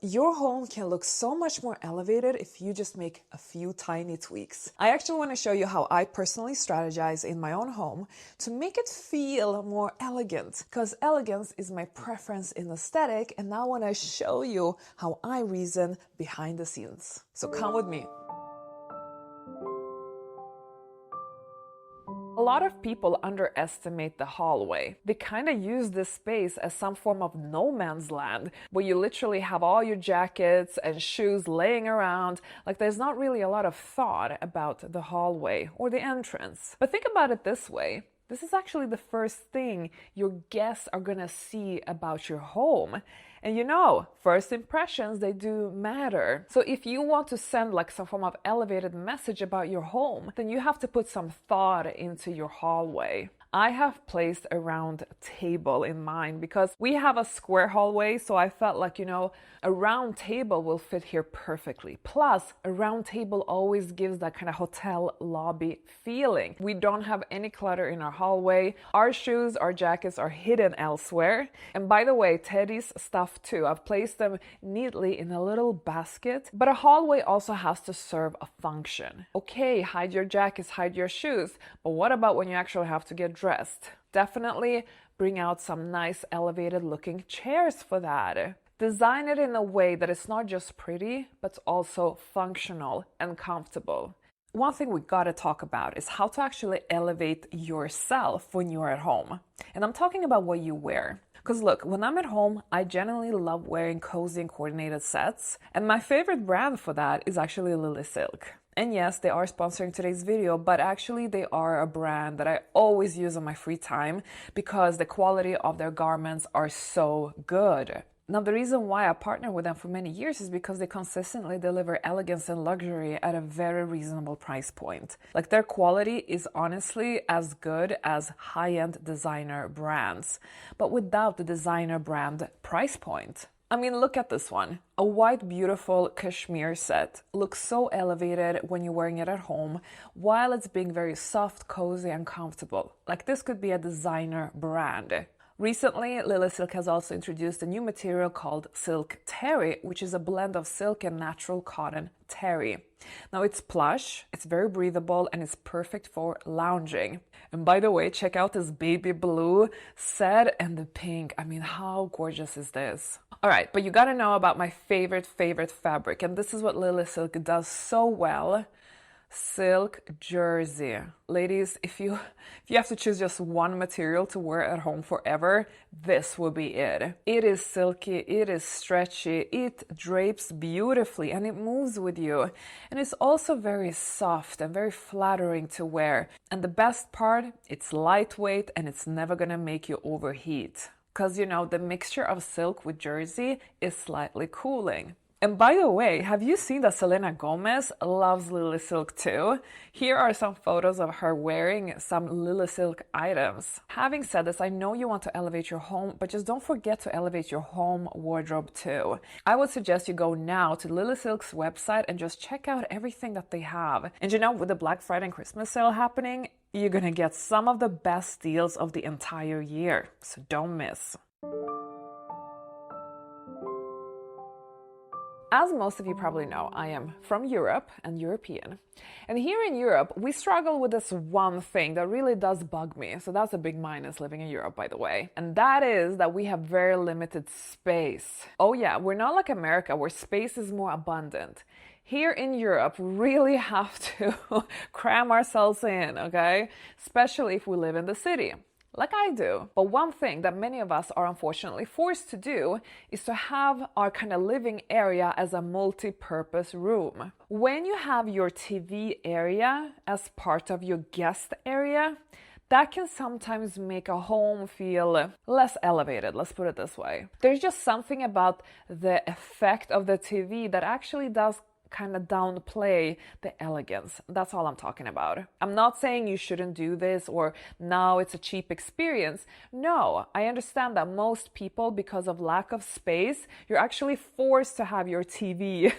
Your home can look so much more elevated if you just make a few tiny tweaks. I actually want to show you how I personally strategize in my own home to make it feel more elegant, because elegance is my preference in aesthetic, and now I want to show you how I reason behind the scenes. So come with me. A lot of people underestimate the hallway. They kind of use this space as some form of no man's land, where you literally have all your jackets and shoes laying around. Like, there's not really a lot of thought about the hallway or the entrance. But think about it this way. This is actually the first thing your guests are gonna see about your home. And you know, first impressions, they do matter. So if you want to send like some form of elevated message about your home, then you have to put some thought into your hallway. I have placed a round table in mind because we have a square hallway, so I felt like, you know, a round table will fit here perfectly. Plus, a round table always gives that kind of hotel lobby feeling. We don't have any clutter in our hallway. Our shoes, our jackets are hidden elsewhere. And by the way, Teddy's stuff too. I've placed them neatly in a little basket. But a hallway also has to serve a function. Okay, hide your jackets, hide your shoes. But what about when you actually have to get dressed? Definitely bring out some nice elevated looking chairs for that. Design it in a way that it's not just pretty, but also functional and comfortable. One thing we gotta talk about is how to actually elevate yourself when you're at home. And I'm talking about what you wear. Because look, when I'm at home, I generally love wearing cozy and coordinated sets. And my favorite brand for that is actually Lily Silk. And yes, they are sponsoring today's video, but actually they are a brand that I always use on my free time because the quality of their garments are so good. Now, the reason why I partnered with them for many years is because they consistently deliver elegance and luxury at a very reasonable price point. Like, their quality is honestly as good as high-end designer brands, but without the designer brand price point. I mean, look at this one. A white, beautiful cashmere set looks so elevated when you're wearing it at home, while it's being very soft, cozy, and comfortable. Like, this could be a designer brand. Recently, Lily Silk has also introduced a new material called Silk Terry, which is a blend of silk and natural cotton terry. Now, it's plush, it's very breathable, and it's perfect for lounging. And by the way, check out this baby blue set and the pink. I mean, how gorgeous is this? All right, but you gotta know about my favorite fabric, and this is what Lily Silk does so well. Silk jersey. Ladies, if you have to choose just one material to wear at home forever, this will be it. It is silky, it is stretchy, it drapes beautifully, and it moves with you. And it's also very soft and very flattering to wear. And the best part, it's lightweight and it's never gonna make you overheat. Because, you know, the mixture of silk with jersey is slightly cooling. And by the way, have you seen that Selena Gomez loves Lily Silk too? Here are some photos of her wearing some Lily Silk items. Having said this, I know you want to elevate your home, but just don't forget to elevate your home wardrobe too. I would suggest you go now to Lily Silk's website and just check out everything that they have. And you know, with the Black Friday and Christmas sale happening, you're gonna get some of the best deals of the entire year, so don't miss. As most of you probably know, I am from Europe and European. And here in Europe, we struggle with this one thing that really does bug me. So that's a big minus living in Europe, by the way. And that is that we have very limited space. Oh yeah, we're not like America where space is more abundant. Here in Europe, we really have to cram ourselves in, okay? Especially if we live in the city. Like I do. But one thing that many of us are unfortunately forced to do is to have our kind of living area as a multi-purpose room. When you have your TV area as part of your guest area, that can sometimes make a home feel less elevated, let's put it this way. There's just something about the effect of the TV that actually does kind of downplay the elegance. That's all I'm talking about. I'm not saying you shouldn't do this or now it's a cheap experience. No, I understand that most people, because of lack of space, you're actually forced to have your TV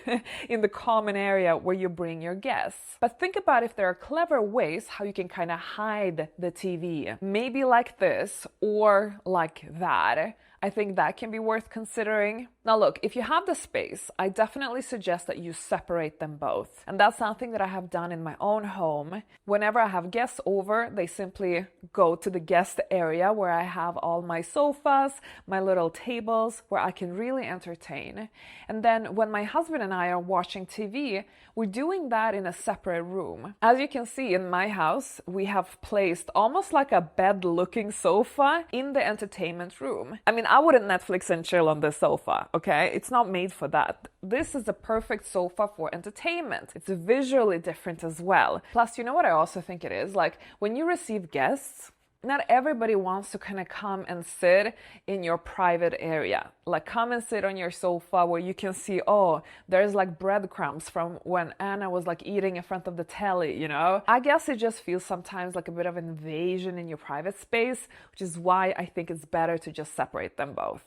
in the common area where you bring your guests. But think about if there are clever ways how you can kind of hide the TV. Maybe like this or like that. I think that can be worth considering. Now look, if you have the space, I definitely suggest that you separate them both. And that's something that I have done in my own home. Whenever I have guests over, they simply go to the guest area where I have all my sofas, my little tables where I can really entertain. And then when my husband and I are watching TV, we're doing that in a separate room. As you can see in my house, we have placed almost like a bed-looking sofa in the entertainment room. I mean, I wouldn't Netflix and chill on this sofa, okay? It's not made for that. This is the perfect sofa for entertainment. It's visually different as well. Plus, you know what I also think it is? Like, when you receive guests, not everybody wants to kind of come and sit in your private area. Like, come and sit on your sofa where you can see, oh, there's like breadcrumbs from when Anna was like eating in front of the telly, you know? I guess it just feels sometimes like a bit of an invasion in your private space, which is why I think it's better to just separate them both.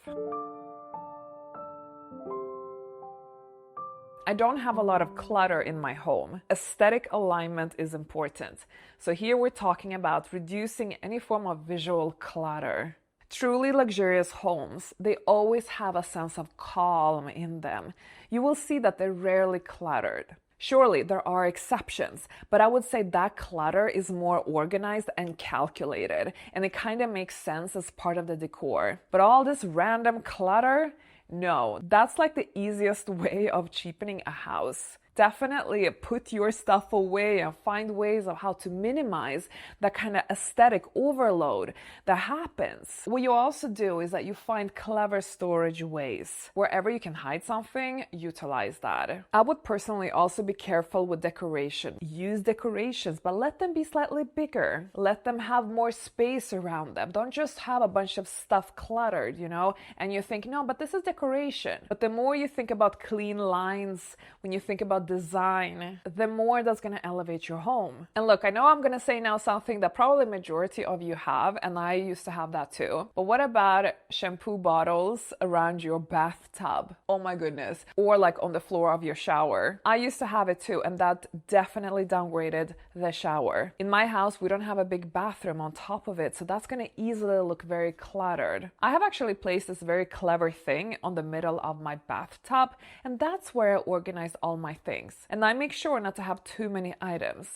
I don't have a lot of clutter in my home. Aesthetic alignment is important. So here we're talking about reducing any form of visual clutter. Truly luxurious homes, they always have a sense of calm in them. You will see that they're rarely cluttered. Surely there are exceptions, but I would say that clutter is more organized and calculated, and it kind of makes sense as part of the decor. But all this random clutter, no, that's like the easiest way of cheapening a house. Definitely put your stuff away and find ways of how to minimize that kind of aesthetic overload that happens. What you also do is that you find clever storage ways. Wherever you can hide something, utilize that. I would personally also be careful with decoration. Use decorations, but let them be slightly bigger. Let them have more space around them. Don't just have a bunch of stuff cluttered, you know, and you think, no, but this is decoration. But the more you think about clean lines, when you think about design, the more that's going to elevate your home. And look, I know I'm going to say now something that probably majority of you have, and I used to have that too. But what about shampoo bottles around your bathtub? Oh my goodness. Or like on the floor of your shower. I used to have it too, and that definitely downgraded the shower. In my house, we don't have a big bathroom on top of it, so that's going to easily look very cluttered. I have actually placed this very clever thing on the middle of my bathtub, and that's where I organize all my things. And I make sure not to have too many items.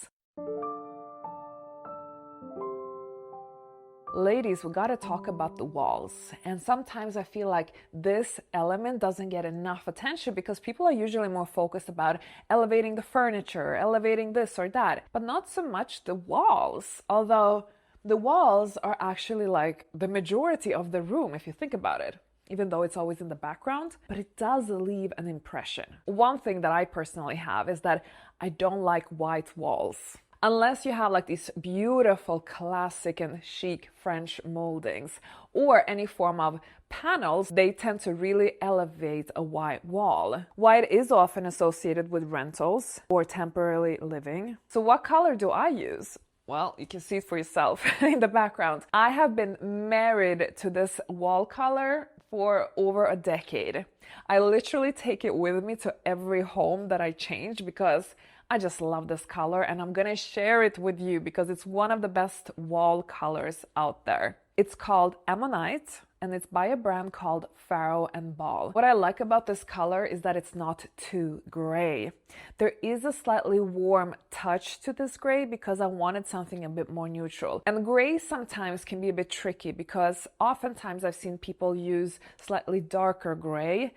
Ladies, we gotta talk about the walls. And sometimes I feel like this element doesn't get enough attention because people are usually more focused about elevating the furniture, elevating this or that, but not so much the walls. Although the walls are actually like the majority of the room if you think about it, even though it's always in the background, but it does leave an impression. One thing that I personally have is that I don't like white walls. Unless you have like these beautiful classic and chic French moldings or any form of panels, they tend to really elevate a white wall. White is often associated with rentals or temporary living. So what color do I use? Well, you can see it for yourself in the background. I have been married to this wall color for over a decade. I literally take it with me to every home that I change because I just love this color, and I'm gonna share it with you because it's one of the best wall colors out there. It's called Ammonite, and it's by a brand called Farrow and Ball. What I like about this color is that it's not too gray. There is a slightly warm touch to this gray because I wanted something a bit more neutral. And gray sometimes can be a bit tricky because oftentimes I've seen people use slightly darker gray,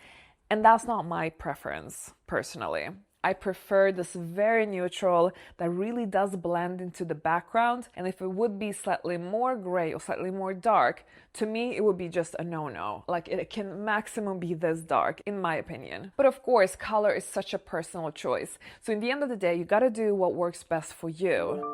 and that's not my preference personally. I prefer this very neutral that really does blend into the background. And if it would be slightly more gray or slightly more dark, to me, it would be just a no-no. Like it can maximum be this dark, in my opinion. But of course, color is such a personal choice. So in the end of the day, you gotta do what works best for you.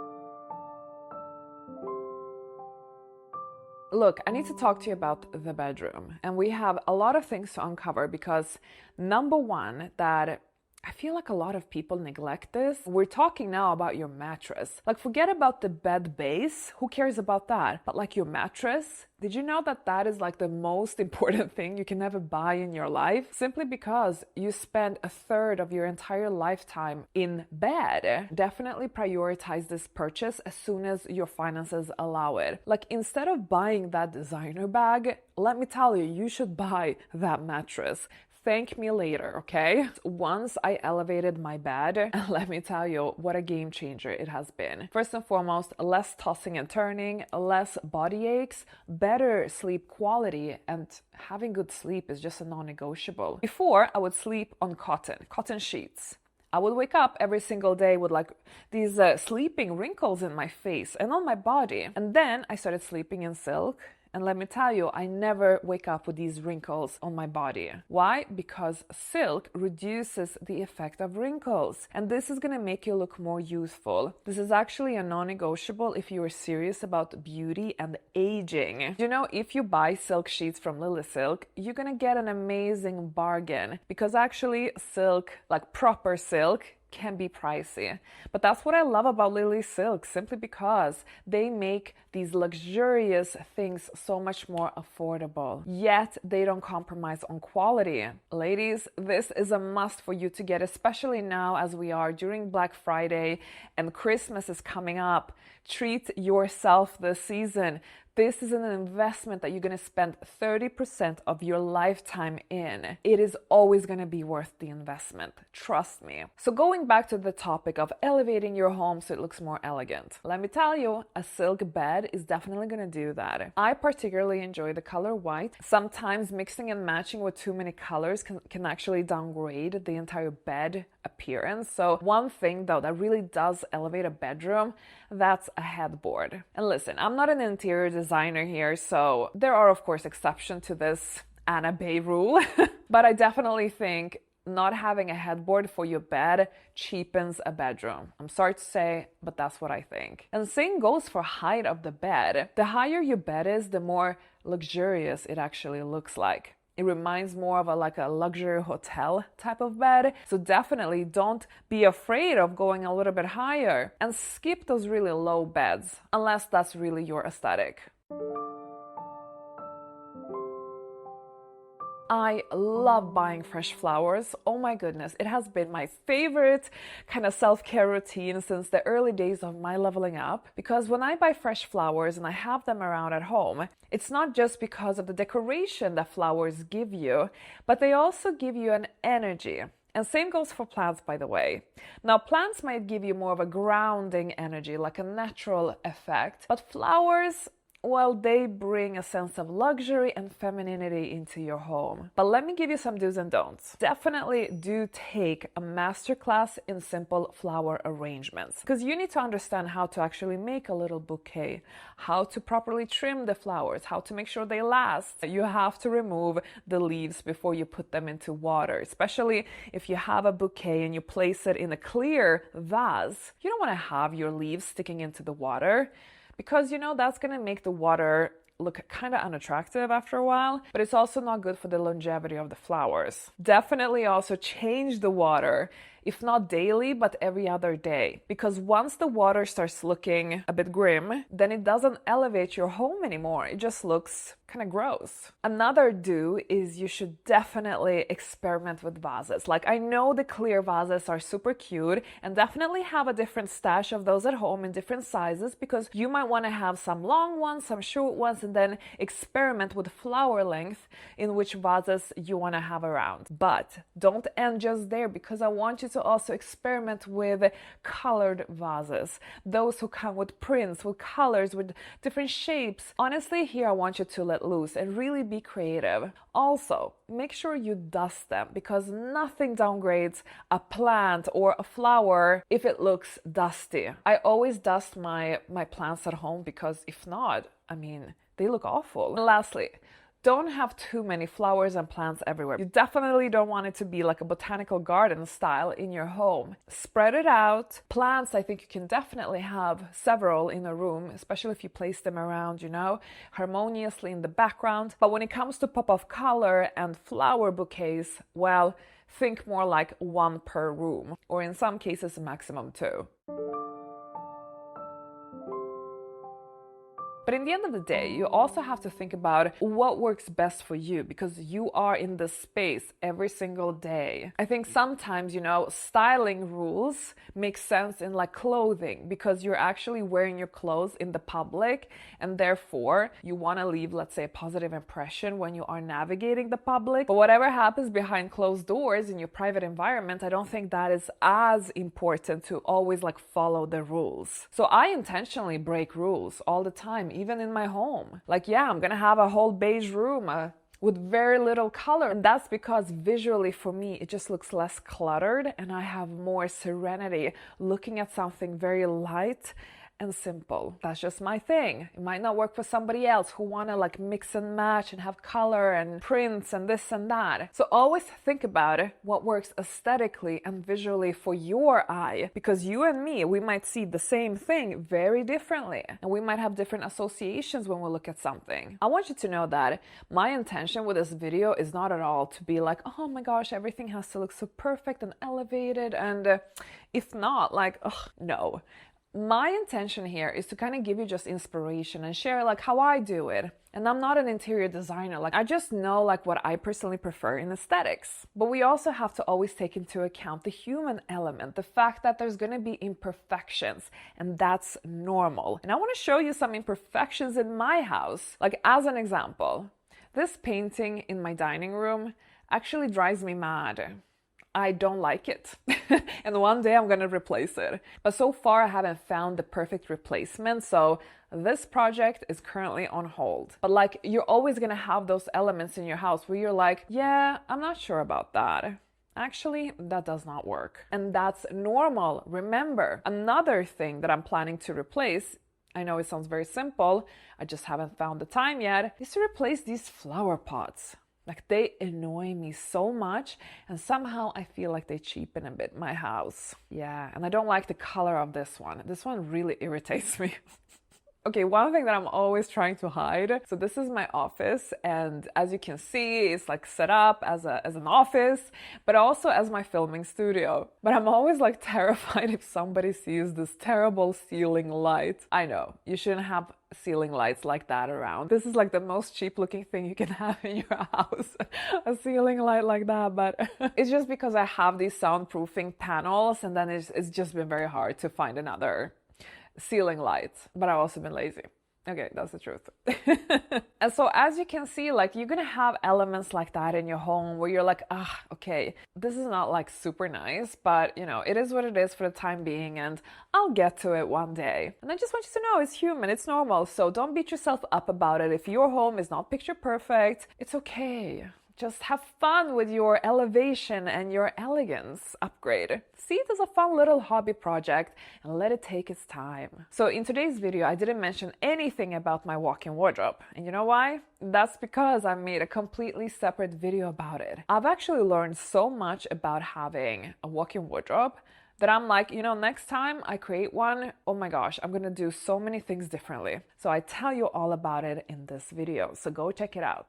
Look, I need to talk to you about the bedroom. And we have a lot of things to uncover because number one, that I feel like a lot of people neglect this. We're talking now about your mattress. Like, forget about the bed base. Who cares about that? But like your mattress, did you know that that is like the most important thing you can ever buy in your life? Simply because you spend a third of your entire lifetime in bed. Definitely prioritize this purchase as soon as your finances allow it. Like, instead of buying that designer bag, let me tell you, you should buy that mattress. Thank me later, okay? Once I elevated my bed, and let me tell you what a game changer it has been. First and foremost, less tossing and turning, less body aches, better sleep quality, and having good sleep is just a non-negotiable. Before, I would sleep on cotton sheets. I would wake up every single day with like these sleeping wrinkles in my face and on my body. And then I started sleeping in silk. And let me tell you, I never wake up with these wrinkles on my body. Why? Because silk reduces the effect of wrinkles. And this is going to make you look more youthful. This is actually a non-negotiable if you are serious about beauty and aging. You know, if you buy silk sheets from Lily Silk, you're going to get an amazing bargain. Because actually silk, like proper silk, can be pricey. But that's what I love about Lily Silk, simply because they make these luxurious things so much more affordable. Yet they don't compromise on quality. Ladies, this is a must for you to get, especially now as we are during Black Friday and Christmas is coming up. Treat yourself this season. This is an investment that you're going to spend 30% of your lifetime in. It is always going to be worth the investment. Trust me. So going back to the topic of elevating your home so it looks more elegant. Let me tell you, a silk bed is definitely going to do that. I particularly enjoy the color white. Sometimes mixing and matching with too many colors can actually downgrade the entire bed appearance. So one thing though that really does elevate a bedroom, that's a headboard. And listen, I'm not an interior designer here, so there are of course exceptions to this Anna Bay rule, but I definitely think not having a headboard for your bed cheapens a bedroom. I'm sorry to say, but that's what I think. And same goes for height of the bed. The higher your bed is, the more luxurious it actually looks like. It reminds more of like a luxury hotel type of bed. So definitely don't be afraid of going a little bit higher and skip those really low beds unless that's really your aesthetic. I love buying fresh flowers. Oh my goodness, it has been my favorite kind of self-care routine since the early days of my leveling up. Because when I buy fresh flowers and I have them around at home, it's not just because of the decoration that flowers give you, but they also give you an energy. And same goes for plants, by the way. Now, plants might give you more of a grounding energy, like a natural effect, but flowers, well, they bring a sense of luxury and femininity into your home. But let me give you some do's and don'ts. Definitely do take a masterclass in simple flower arrangements, because you need to understand how to actually make a little bouquet, how to properly trim the flowers, how to make sure they last. You have to remove the leaves before you put them into water, especially if you have a bouquet and you place it in a clear vase. You don't want to have your leaves sticking into the water, because, you know, that's going to make the water look kind of unattractive after a while, but it's also not good for the longevity of the flowers. Definitely also change the water, if not daily, but every other day. Because once the water starts looking a bit grim, then it doesn't elevate your home anymore. It just looks kind of gross. Another do is you should definitely experiment with vases. Like, I know the clear vases are super cute, and definitely have a different stash of those at home in different sizes, because you might want to have some long ones, some short ones, and then experiment with flower length in which vases you want to have around. But don't end just there, because I want you to also experiment with colored vases. Those who come with prints, with colors, with different shapes. Honestly, here I want you to let loose and really be creative. Also, make sure you dust them, because nothing downgrades a plant or a flower if it looks dusty. I always dust my plants at home, because if not, I mean, they look awful. And lastly, don't have too many flowers and plants everywhere. You definitely don't want it to be like a botanical garden style in your home. Spread it out. Plants, I think you can definitely have several in a room, especially if you place them around, you know, harmoniously in the background. But when it comes to pop of color and flower bouquets, well, think more like 1 per room, or in some cases, maximum 2. But in the end of the day, you also have to think about what works best for you, because you are in this space every single day. I think sometimes, styling rules make sense in like clothing, because you're actually wearing your clothes in the public, and therefore you want to leave, let's say, a positive impression when you are navigating the public. But whatever happens behind closed doors in your private environment, I don't think that is as important to always like follow the rules. So I intentionally break rules all the time, even in my home. Like, yeah, I'm gonna have a whole beige room with very little color. And that's because visually for me, it just looks less cluttered and I have more serenity looking at something very light and simple. That's just my thing. It might not work for somebody else who want to like mix and match and have color and prints and this and that. So always think about what works aesthetically and visually for your eye, because you and me, we might see the same thing very differently, and we might have different associations when we look at something. I want you to know that my intention with this video is not at all to be like, oh my gosh, everything has to look so perfect and elevated, and if not, like, no. My intention here is to kind of give you just inspiration and share like how I do it. And I'm not an interior designer. Like, I just know like what I personally prefer in aesthetics. But we also have to always take into account the human element, the fact that there's going to be imperfections, and that's normal. And I want to show you some imperfections in my house. Like, as an example, this painting in my dining room actually drives me mad. I don't like it. And one day I'm going to replace it. But so far I haven't found the perfect replacement. So this project is currently on hold. But like, you're always going to have those elements in your house where you're like, yeah, I'm not sure about that. Actually, that does not work. And that's normal. Remember, another thing that I'm planning to replace, I know it sounds very simple, I just haven't found the time yet, is to replace these flower pots. Like, they annoy me so much, and somehow I feel like they cheapen a bit my house. Yeah, and I don't like the color of this one. This one really irritates me. Okay, one thing that I'm always trying to hide. So this is my office, and as you can see, it's like set up as an office, but also as my filming studio. But I'm always like terrified if somebody sees this terrible ceiling light. I know, you shouldn't have ceiling lights like that around. This is like the most cheap looking thing you can have in your house, a ceiling light like that. But it's just because I have these soundproofing panels, and then it's just been very hard to find another ceiling lights. But I've also been lazy. Okay, that's the truth. And so as you can see, like, you're gonna have elements like that in your home where you're like, okay, this is not like super nice, but it is what it is for the time being, and I'll get to it one day. And I just want you to know it's human, it's normal. So don't beat yourself up about it. If your home is not picture perfect, it's okay. Just have fun with your elevation and your elegance upgrade. See it as a fun little hobby project and let it take its time. So in today's video, I didn't mention anything about my walk-in wardrobe. And you know why? That's because I made a completely separate video about it. I've actually learned so much about having a walk-in wardrobe that I'm like, next time I create one, oh my gosh, I'm gonna do so many things differently. So I tell you all about it in this video. So go check it out.